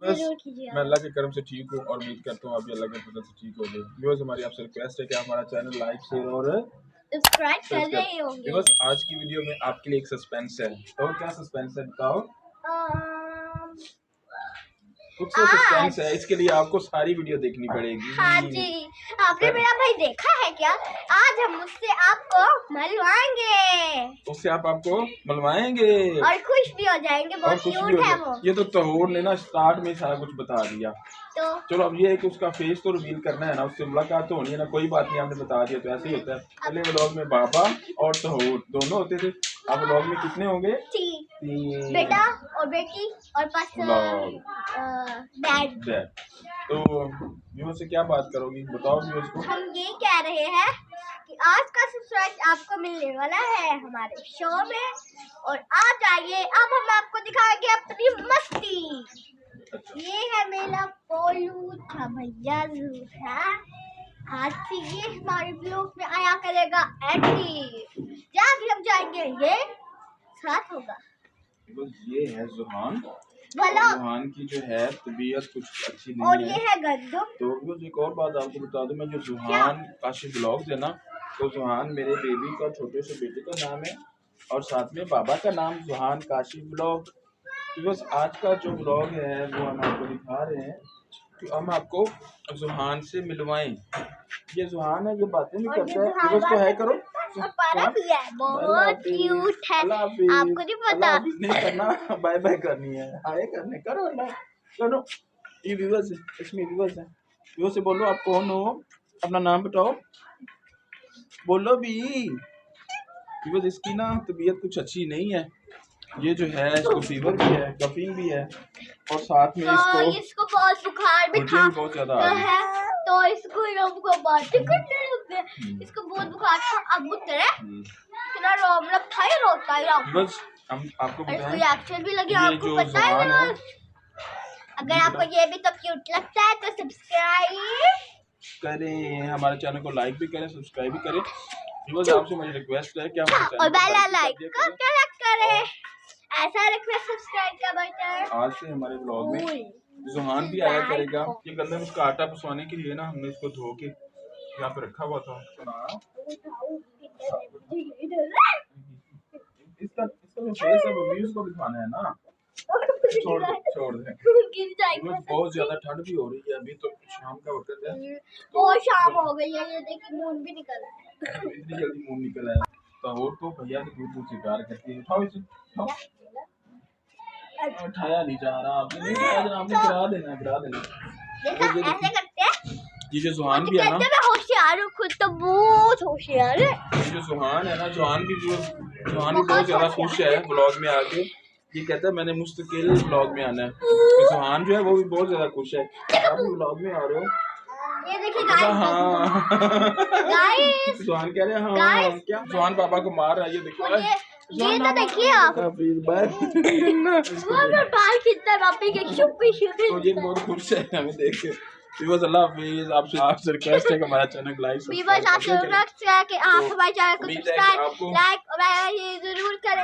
बस मैं अल्लाह के करम से ठीक हूँ और उम्मीद करता हूँ आप भी अल्लाह के फजल से ठीक हो गए। व्यूअर्स हमारी आपसे रिक्वेस्ट है कि आप हमारा चैनल लाइक शेयर और सब्सक्राइब कर रहे होंगे। बस आज की वीडियो में आपके लिए एक सस्पेंस है। तो क्या सस्पेंस है बताओ? कुछ तो सस्पेंस है, इसके लिए आपको सारी वीडियो देखनी पड़ेगी। हाँ जी, आपने मेरा भाई देखा है क्या? आज हम उससे आपको मिलवाएंगे। उससे आपको मिलवाएंगे और खुश भी हो जाएंगे। बहुत क्यूट है वो। ये तो तहूर ने ना स्टार्ट में सारा कुछ बता दिया। तो चलो अब ये है कि उसका फेस तो रिवील करना है ना, उससे मुलाकात तो होनी है ना। कोई बात नहीं, आपने बता दिया तो ऐसे ही होता है। पहले व्लॉग में बाबा और तहूर दोनों होते थे। अब व्लॉग में कितने होंगे? 3 बेटा और बेटी और डैड। तो व्यूअर्स से क्या बात करोगी बताओ व्यूअर्स को? हम ये कह रहे हैं कि आज का सब्सक्राइब आपको मिलने वाला है हमारे शो में। और आज आइए, अब हम आपको दिखाएंगे अपनी मस्ती। ये है मेरा पोलू था भैया है। आज से ये हमारे ब्लॉग में आया करेगा एंट्री। जहाँ भी हम जाएंगे ये साथ होगा। ये है जुहान। जुहान की जो है तबीयत कुछ अच्छी नहीं और है। ये है गंदम। तो एक और बात आपको बता दूं, मैं जो जुहान काशिफ ब्लॉग्स है ना, तो जुहान मेरे बेबी का छोटे से बेटे का नाम है और साथ में बाबा का नाम जुहान काशिफ ब्लॉग। तो बस आज का जो ब्लॉग है वो हम आपको दिखा रहे हैं कि हम आपको जुहान से मिलवाएं। ये जुहान है, ये बातें भी करता है। तो उसको है करो। भी है, बहुत क्यूट है। आपको नहीं पता? नहीं करना, बाय बाय करनी है, हाय करने करो ना, करो। ये व्यूअर्स है, इसमें व्यूअर्स है। व्यूअर्स से बोलो आप कौन हो, अपना नाम बताओ, बोलो भी। व्यूअर्स इसकी ना तबीयत कुछ अच्छी नहीं है। ये जो है इसको फीवर भी है, कफिंग भी है और साथ में इसको बहुत बुखार भी था बहुत ज्यादा है। तो इसको बातें करने लग गए। इसको बहुत बुखार था। अब उतरे इतना रोम लग था, ये रोता ही बस हम आपको बताएं, रिएक्शन भी लगी। आपको पता है अगर आपको ये भी तो क्यूट लगता है तो सब्सक्राइब करें, हमारे चैनल को लाइक भी करें, सब्सक्राइब भी करें। बस आपसे मेरी रिक्वेस्ट है कि आप और बेल लाइक करें। ऐसा रिक्वेस्ट सब्सक्राइब का बटन। आज से हमारे ब्लॉग में जुहान भी आया करेगा। ये गंदे में उसका आटा पिसवाने के लिए ना हमने इसको धो के यहाँ पे रखा हुआ था। इसका जो फेस है वो व्यूज को दिखाना है ना। छोड़ दे। बहुत ज्यादा ठंड भी हो रही है, अभी तो शाम का वक्त है। तो शाम हो गई है, ये देखिए मून भी निकल रहा है। इतनी जल्दी मून निकल आया। तो भैया से दूर से प्यार करती है। उठाओ इसे, उठाया नहीं जा रहा। आपने नहीं उठाया जरा, आपने गिरा देना। ऐसे करते हैं। ये जो जुहान भी है ना, मैं होशियार हूँ, खुद तो बहुत होशियार है। ये जो जुहान है ना, जुहान भी बहुत ज्यादा खुश है ब्लॉग में आके। ये कहता है मैंने मुस्तकिल ब्लॉग में आना है। तो जुहान जो है वो भी बहुत ज्यादा खुश है। आप भी ब्लॉग में आ रहे हो। ये देखिए गाइस, जुहान कह रहे हैं हाँ। क्या जुहान पापा को मार रहा है, ये देखो। ये तो देखिए आप। बाल खींचता है पापी के शुपी। तो ये बहुत खुश है हमें देख के। अल्लाह हाफिज़। आपसे रिक्वेस्ट है कि हमारा चैनल लाइक सब्सक्राइब करें। आप हमारे चैनल को सब्सक्राइब लाइक और जरूर करें।